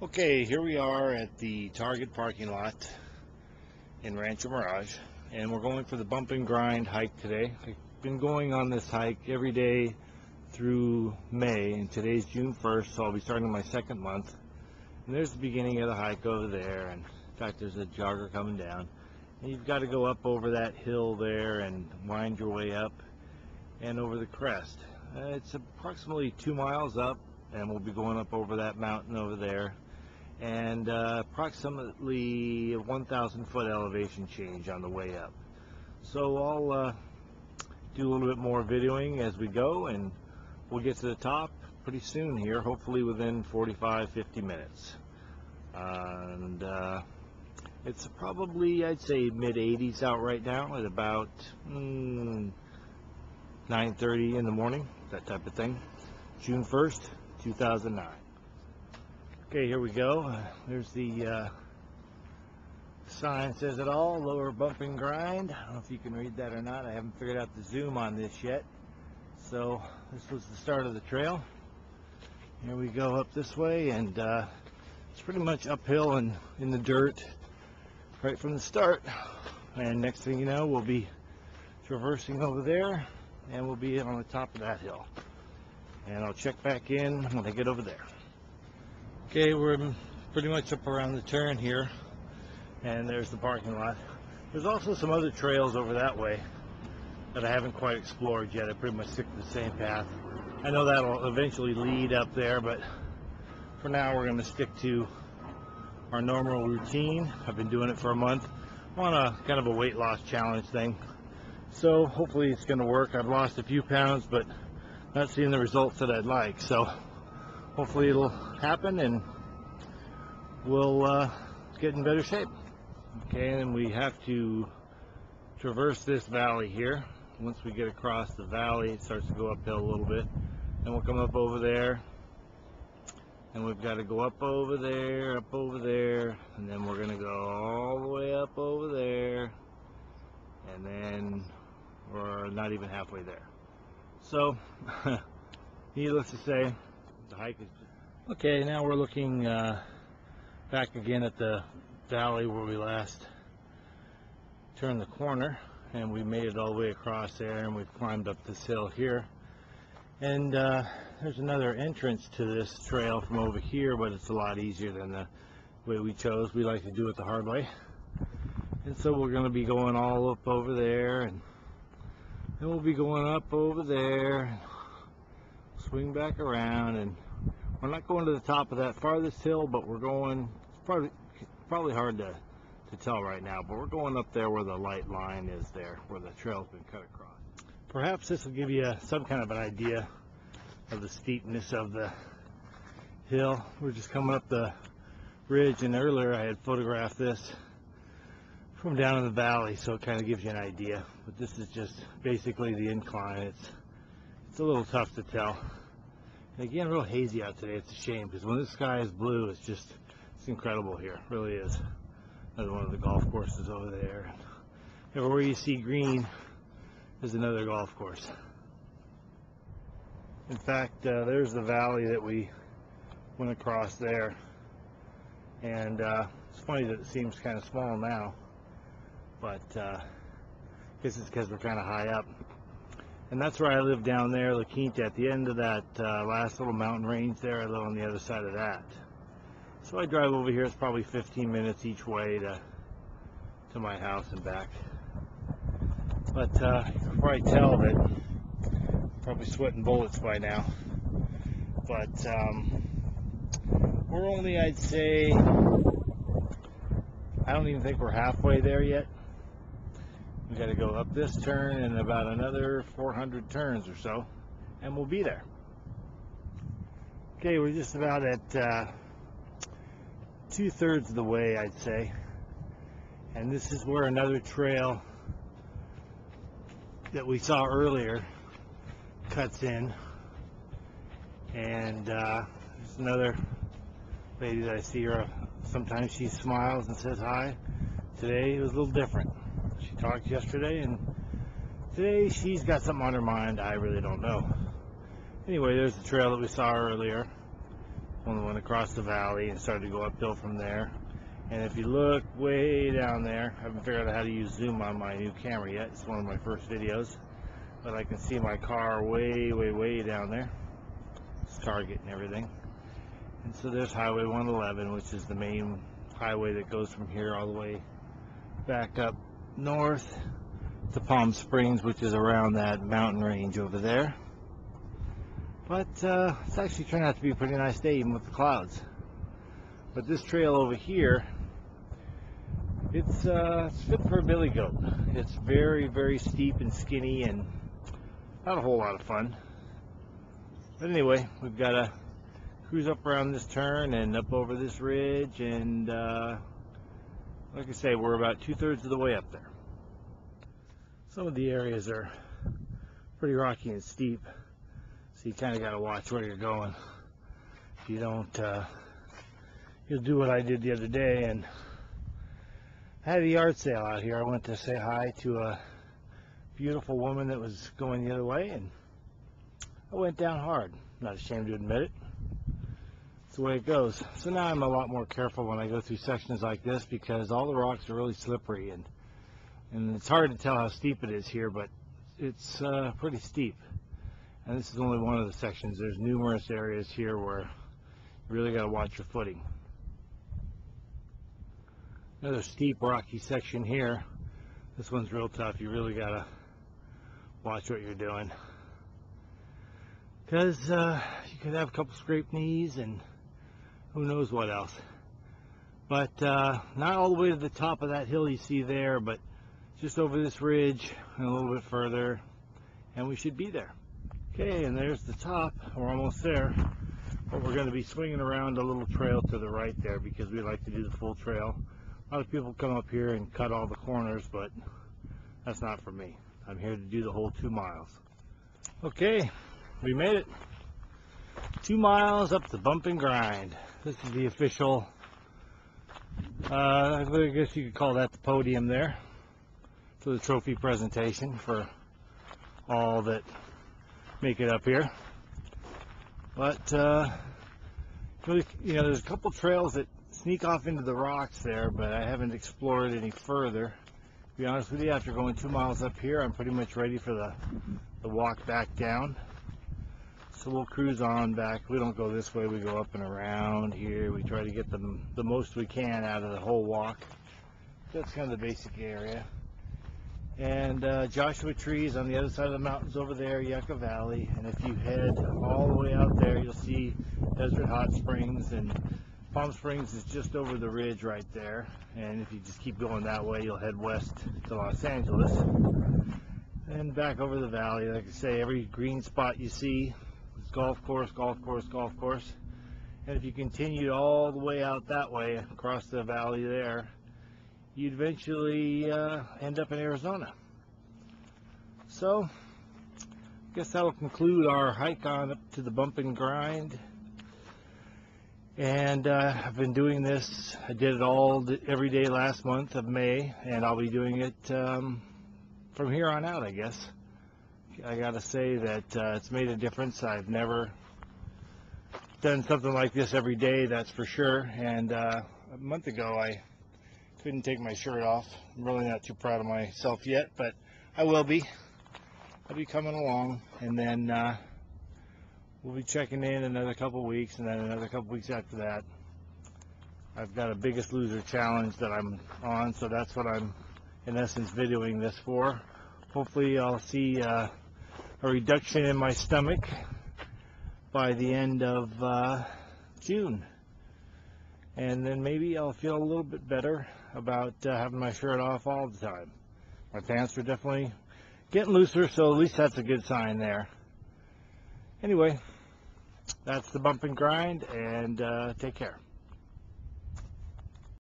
Okay, here we are at the Target parking lot in Rancho Mirage, and we're going for the bump and grind hike today. I've been going on this hike every day through May, and today's June 1st, so I'll be starting my second month. And there's the beginning of the hike over there, and in fact there's a jogger coming down. And you've got to go up over that hill there and wind your way up and over the crest. It's approximately 2 miles up, and we'll be going up over that mountain over there, and approximately a 1,000 foot elevation change on the way up. So I'll do a little bit more videoing as we go, and we'll get to the top pretty soon here, hopefully within 45-50 minutes. And it's probably, I'd say, mid-80s out right now at about 9:30 in the morning, that type of thing. June 1st, 2009. Okay, here we go. There's the sign, says it all, lower bump and grind. I don't know if you can read that or not. I haven't figured out the zoom on this yet. So this was the start of the trail. Here we go up this way, and it's pretty much uphill and in the dirt right from the start. And next thing you know, we'll be traversing over there, and we'll be on the top of that hill. And I'll check back in when I get over there. Okay, we're pretty much up around the turn here, and there's the parking lot. There's also some other trails over that way that I haven't quite explored yet. I pretty much stick to the same path. I know that'll eventually lead up there, but for now we're going to stick to our normal routine. I've been doing it for a month. I'm on a kind of a weight loss challenge thing, so hopefully it's going to work. I've lost a few pounds, but not seeing the results that I'd like, so hopefully it'll happen and we'll get in better shape. Okay, and we have to traverse this valley here. Once we get across the valley, it starts to go uphill a little bit, and we'll come up over there, and we've got to go up over there, and then we're going to go all the way up over there, and then we're not even halfway there. So needless to say, the hike is just... Okay, now we're looking back again at the valley where we last turned the corner, and we made it all the way across there, and we've climbed up this hill here. And there's another entrance to this trail from over here, but it's a lot easier than the way we chose. We like to do it the hard way. And so we're going to be going all up over there, and then we'll be going up over there, swing back around, and we're not going to the top of that farthest hill, but we're going, it's probably hard to tell right now, but we're going up there where the light line is there, where the trail's been cut across. Perhaps this will give you some kind of an idea of the steepness of the hill. We're just coming up the ridge, and earlier I had photographed this from down in the valley, so it kind of gives you an idea. But this is just basically the incline. It's a little tough to tell. And again, real hazy out today. It's a shame, because when the sky is blue, it's incredible here. It really is. Another one of the golf courses over there. Everywhere you see green is another golf course. In fact, there's the valley that we went across there. And it's funny that it seems kind of small now, but I guess it's because we're kind of high up. And that's where I live down there, La Quinta, at the end of that last little mountain range there. I live on the other side of that. So I drive over here. It's probably 15 minutes each way to my house and back. But you can probably tell that I'm probably sweating bullets by now. But we're only, I'd say, I don't even think we're halfway there yet. We got to go up this turn and about another 400 turns or so, and we'll be there. Okay, we're just about at 2/3 of the way, I'd say, and this is where another trail that we saw earlier cuts in. And there's another lady that I see her. Sometimes she smiles and says hi. Today it was a little different. She talked yesterday, and today she's got something on her mind. I really don't know. Anyway, there's the trail that we saw earlier. One that went across the valley and started to go uphill from there. And if you look way down there, I haven't figured out how to use zoom on my new camera yet. It's one of my first videos. But I can see my car way, way, way down there. It's Target and everything. And so there's Highway 111, which is the main highway that goes from here all the way back up north to Palm Springs, which is around that mountain range over there. But it's actually turned out to be a pretty nice day, even with the clouds. But this trail over here, it's fit for a billy goat. It's very, very steep and skinny and not a whole lot of fun. But anyway, we've got to cruise up around this turn and up over this ridge, and like I say, we're about 2/3 of the way up there. Some of the areas are pretty rocky and steep, so you kind of got to watch where you're going. If you don't, you'll do what I did the other day, and I had a yard sale out here. I went to say hi to a beautiful woman that was going the other way, and I went down hard. Not ashamed to admit it. It's the way it goes. So now I'm a lot more careful when I go through sections like this, because all the rocks are really slippery, and it's hard to tell how steep it is here, but it's pretty steep. And this is only one of the sections. There's numerous areas here where you really got to watch your footing. Another steep rocky section here. This one's real tough. You really got to watch what you're doing, because you could have a couple scraped knees and who knows what else. But not all the way to the top of that hill you see there, but just over this ridge and a little bit further, and we should be there. Okay, and there's the top. We're almost there. But we're going to be swinging around a little trail to the right there, because we like to do the full trail. A lot of people come up here and cut all the corners, but that's not for me. I'm here to do the whole 2 miles. Okay, we made it. 2 miles up the bump and grind. This is the official, I guess you could call that the podium there, for the trophy presentation for all that make it up here. But really, you know, there's a couple trails that sneak off into the rocks there, but I haven't explored any further. To be honest with you, after going 2 miles up here, I'm pretty much ready for the walk back down. So we'll cruise on back. We don't go this way, we go up and around here. We try to get the most we can out of the whole walk. That's kind of the basic area. And Joshua Trees on the other side of the mountains over there, Yucca Valley. And if you head all the way out there, you'll see Desert Hot Springs, and Palm Springs is just over the ridge right there. And if you just keep going that way, you'll head west to Los Angeles. And back over the valley, like I say, every green spot you see is golf course, golf course, golf course. And if you continued all the way out that way, across the valley there, you'd eventually end up in Arizona. So, I guess that'll conclude our hike on up to the bump and grind. And I've been doing this, I did it every day last month of May, and I'll be doing it from here on out, I guess. I gotta say that it's made a difference. I've never done something like this every day, that's for sure. And a month ago I couldn't take my shirt off. I'm really not too proud of myself yet, but I will be. I'll be coming along, and then we'll be checking in another couple weeks, and then another couple weeks after that. I've got a Biggest Loser challenge that I'm on, so that's what I'm in essence videoing this for. Hopefully I'll see a reduction in my stomach by the end of June, and then maybe I'll feel a little bit better about having my shirt off all the time. My pants are definitely getting looser, so at least that's a good sign there. Anyway, that's the bump and grind, and take care.